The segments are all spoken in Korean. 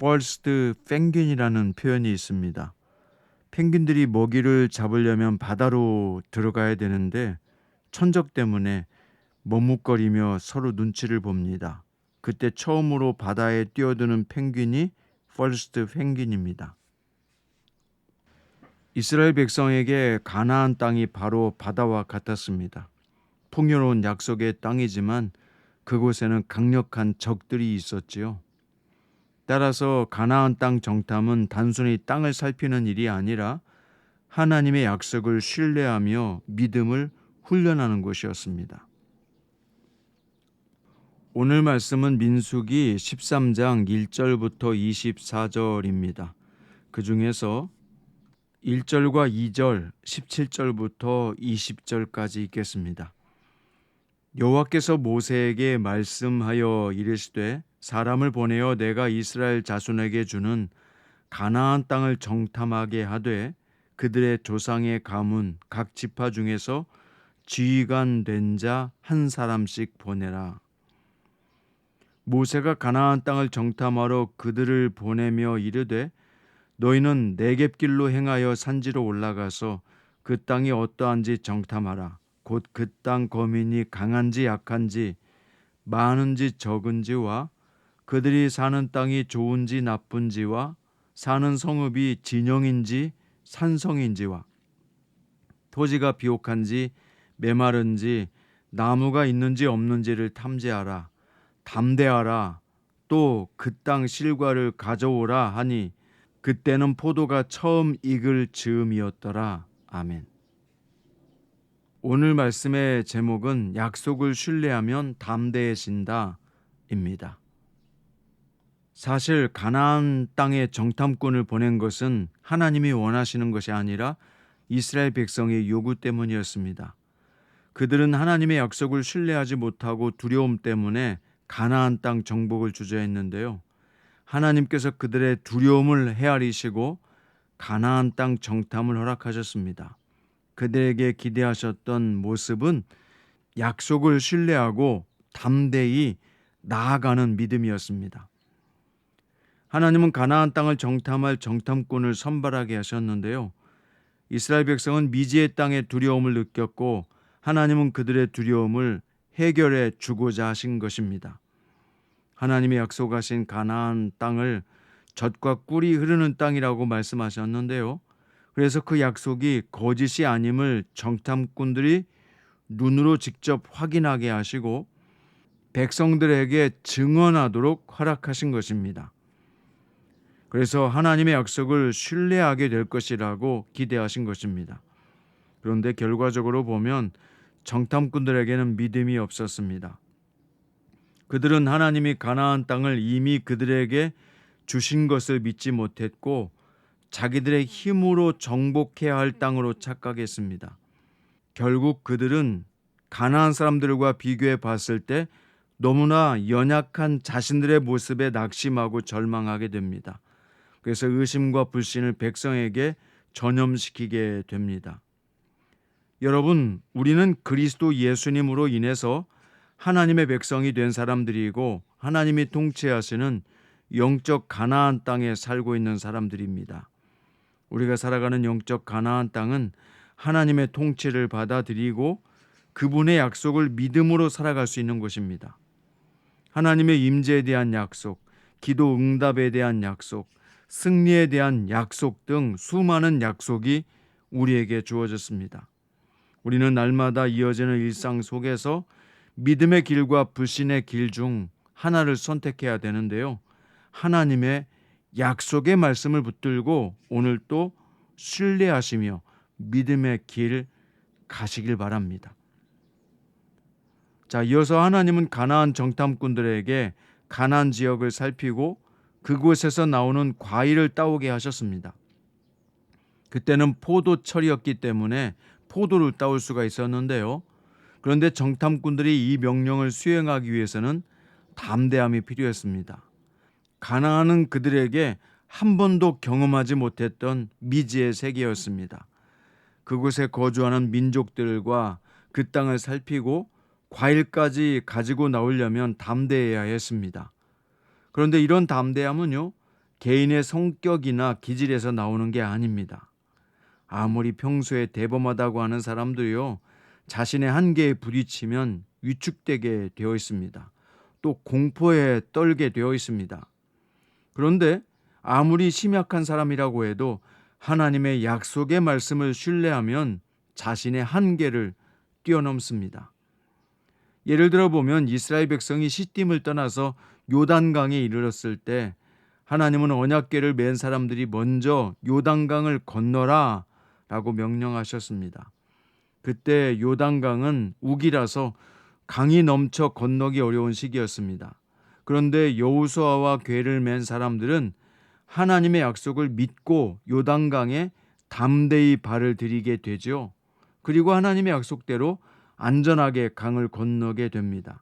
퍼스트 펭귄이라는 표현이 있습니다. 펭귄들이 먹이를 잡으려면 바다로 들어가야 되는데 천적 때문에 머뭇거리며 서로 눈치를 봅니다. 그때 처음으로 바다에 뛰어드는 펭귄이 퍼스트 펭귄입니다. 이스라엘 백성에게 가나안 땅이 바로 바다와 같았습니다. 풍요로운 약속의 땅이지만 그곳에는 강력한 적들이 있었지요. 따라서 가나안 땅 정탐은 단순히 땅을 살피는 일이 아니라 하나님의 약속을 신뢰하며 믿음을 훈련하는 것이었습니다. 오늘 말씀은 민수기 13장 1절부터 24절입니다. 그 중에서 1절과 2절, 17절부터 20절까지 읽겠습니다. 여호와께서 모세에게 말씀하여 이르시되 사람을 보내어 내가 이스라엘 자손에게 주는 가나안 땅을 정탐하게 하되 그들의 조상의 가문 각 지파 중에서 지휘관 된 자 한 사람씩 보내라. 모세가 가나안 땅을 정탐하러 그들을 보내며 이르되 너희는 네겝길로 행하여 산지로 올라가서 그 땅이 어떠한지 정탐하라. 곧 그 땅 거민이 강한지 약한지 많은지 적은지와 그들이 사는 땅이 좋은지 나쁜지와 사는 성읍이 진영인지 산성인지와 토지가 비옥한지 메마른지 나무가 있는지 없는지를 탐지하라. 담대하라. 또 그 땅 실과를 가져오라 하니 그때는 포도가 처음 익을 즈음이었더라. 아멘. 오늘 말씀의 제목은 약속을 신뢰하면 담대해진다 입니다. 사실 가나안 땅에 정탐꾼을 보낸 것은 하나님이 원하시는 것이 아니라 이스라엘 백성의 요구 때문이었습니다. 그들은 하나님의 약속을 신뢰하지 못하고 두려움 때문에 가나안 땅 정복을 주저했는데요. 하나님께서 그들의 두려움을 헤아리시고 가나안 땅 정탐을 허락하셨습니다. 그들에게 기대하셨던 모습은 약속을 신뢰하고 담대히 나아가는 믿음이었습니다. 하나님은 가나안 땅을 정탐할 정탐꾼을 선발하게 하셨는데요. 이스라엘 백성은 미지의 땅의 두려움을 느꼈고 하나님은 그들의 두려움을 해결해 주고자 하신 것입니다. 하나님의 약속하신 가나안 땅을 젖과 꿀이 흐르는 땅이라고 말씀하셨는데요. 그래서 그 약속이 거짓이 아님을 정탐꾼들이 눈으로 직접 확인하게 하시고 백성들에게 증언하도록 허락하신 것입니다. 그래서 하나님의 약속을 신뢰하게 될 것이라고 기대하신 것입니다. 그런데 결과적으로 보면 정탐꾼들에게는 믿음이 없었습니다. 그들은 하나님이 가나안 땅을 이미 그들에게 주신 것을 믿지 못했고 자기들의 힘으로 정복해야 할 땅으로 착각했습니다. 결국 그들은 가나안 사람들과 비교해 봤을 때 너무나 연약한 자신들의 모습에 낙심하고 절망하게 됩니다. 그래서 의심과 불신을 백성에게 전염시키게 됩니다. 여러분, 우리는 그리스도 예수님으로 인해서 하나님의 백성이 된 사람들이고 하나님이 통치하시는 영적 가나안 땅에 살고 있는 사람들입니다. 우리가 살아가는 영적 가나안 땅은 하나님의 통치를 받아들이고 그분의 약속을 믿음으로 살아갈 수 있는 곳입니다. 하나님의 임재에 대한 약속, 기도 응답에 대한 약속, 승리에 대한 약속 등 수많은 약속이 우리에게 주어졌습니다. 우리는 날마다 이어지는 일상 속에서 믿음의 길과 불신의 길 중 하나를 선택해야 되는데요. 하나님의 약속의 말씀을 붙들고 오늘 또 신뢰하시며 믿음의 길 가시길 바랍니다. 자, 이어서 하나님은 가나안 정탐꾼들에게 가나안 지역을 살피고 그곳에서 나오는 과일을 따오게 하셨습니다. 그때는 포도철이었기 때문에 포도를 따올 수가 있었는데요. 그런데 정탐꾼들이 이 명령을 수행하기 위해서는 담대함이 필요했습니다. 가나안은 그들에게 한 번도 경험하지 못했던 미지의 세계였습니다. 그곳에 거주하는 민족들과 그 땅을 살피고 과일까지 가지고 나오려면 담대해야 했습니다. 그런데 이런 담대함은요, 개인의 성격이나 기질에서 나오는 게 아닙니다. 아무리 평소에 대범하다고 하는 사람도요, 자신의 한계에 부딪히면 위축되게 되어 있습니다. 또 공포에 떨게 되어 있습니다. 그런데 아무리 심약한 사람이라고 해도 하나님의 약속의 말씀을 신뢰하면 자신의 한계를 뛰어넘습니다. 예를 들어 보면 이스라엘 백성이 시딤을 떠나서 요단강에 이르렀을 때 하나님은 언약궤를 맨 사람들이 먼저 요단강을 건너라 라고 명령하셨습니다. 그때 요단강은 우기라서 강이 넘쳐 건너기 어려운 시기였습니다. 그런데 여호수아와 궤를 맨 사람들은 하나님의 약속을 믿고 요단강에 담대히 발을 들이게 되죠. 그리고 하나님의 약속대로 안전하게 강을 건너게 됩니다.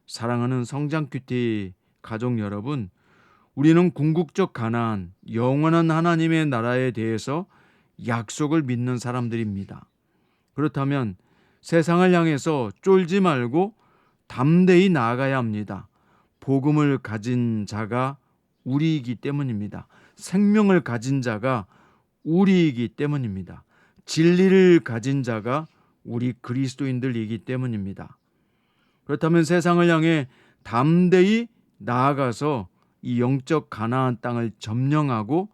사랑하는 성장 큐티 가족 여러분, 우리는 궁극적 가나안, 영원한 하나님의 나라에 대해서 약속을 믿는 사람들입니다. 그렇다면 세상을 향해서 쫄지 말고 담대히 나아가야 합니다. 복음을 가진 자가 우리이기 때문입니다. 생명을 가진 자가 우리이기 때문입니다. 진리를 가진 자가 우리 그리스도인들이기 때문입니다. 그렇다면 세상을 향해 담대히 나아가서 이 영적 가나안 땅을 점령하고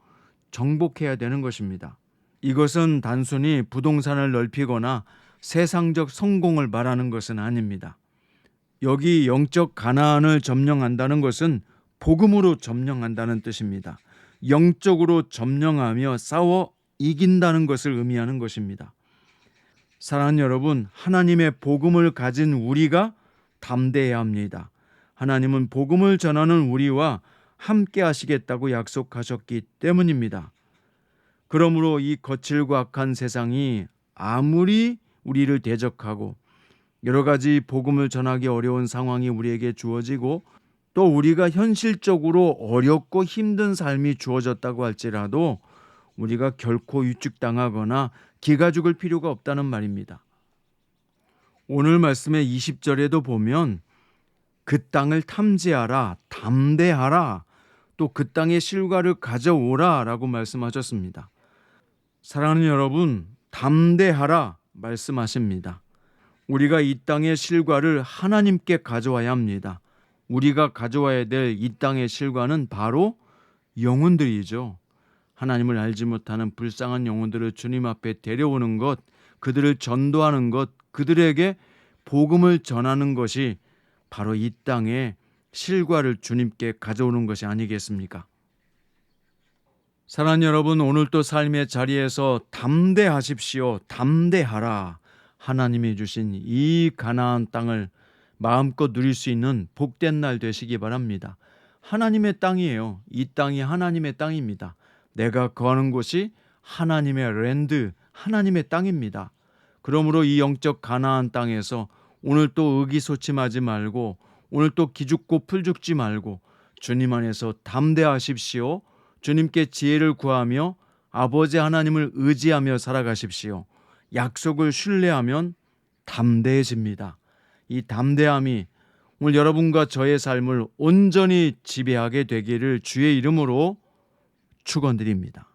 정복해야 되는 것입니다. 이것은 단순히 부동산을 넓히거나 세상적 성공을 말하는 것은 아닙니다. 여기 영적 가나안을 점령한다는 것은 복음으로 점령한다는 뜻입니다. 영적으로 점령하며 싸워 이긴다는 것을 의미하는 것입니다. 사랑하는 여러분, 하나님의 복음을 가진 우리가 담대해야 합니다. 하나님은 복음을 전하는 우리와 함께 하시겠다고 약속하셨기 때문입니다. 그러므로 이 거칠고 악한 세상이 아무리 우리를 대적하고 여러 가지 복음을 전하기 어려운 상황이 우리에게 주어지고 또 우리가 현실적으로 어렵고 힘든 삶이 주어졌다고 할지라도 우리가 결코 위축당하거나 기가 죽을 필요가 없다는 말입니다. 오늘 말씀의 20절에도 보면 그 땅을 탐지하라, 담대하라, 또 그 땅의 실과를 가져오라 라고 말씀하셨습니다. 사랑하는 여러분, 담대하라 말씀하십니다. 우리가 이 땅의 실과를 하나님께 가져와야 합니다. 우리가 가져와야 될 이 땅의 실과는 바로 영혼들이죠. 하나님을 알지 못하는 불쌍한 영혼들을 주님 앞에 데려오는 것, 그들을 전도하는 것, 그들에게 복음을 전하는 것이 바로 이 땅의 실과를 주님께 가져오는 것이 아니겠습니까? 사랑하는 여러분, 오늘도 삶의 자리에서 담대하십시오. 담대하라. 하나님이 주신 이 가나안 땅을 마음껏 누릴 수 있는 복된 날 되시기 바랍니다. 하나님의 땅이에요. 이 땅이 하나님의 땅입니다. 내가 거하는 곳이 하나님의 랜드, 하나님의 땅입니다. 그러므로 이 영적 가나안 땅에서 오늘 또 의기소침하지 말고 오늘 또 기죽고 풀죽지 말고 주님 안에서 담대하십시오. 주님께 지혜를 구하며 아버지 하나님을 의지하며 살아가십시오. 약속을 신뢰하면 담대해집니다. 이 담대함이 오늘 여러분과 저의 삶을 온전히 지배하게 되기를 주의 이름으로 축원드립니다.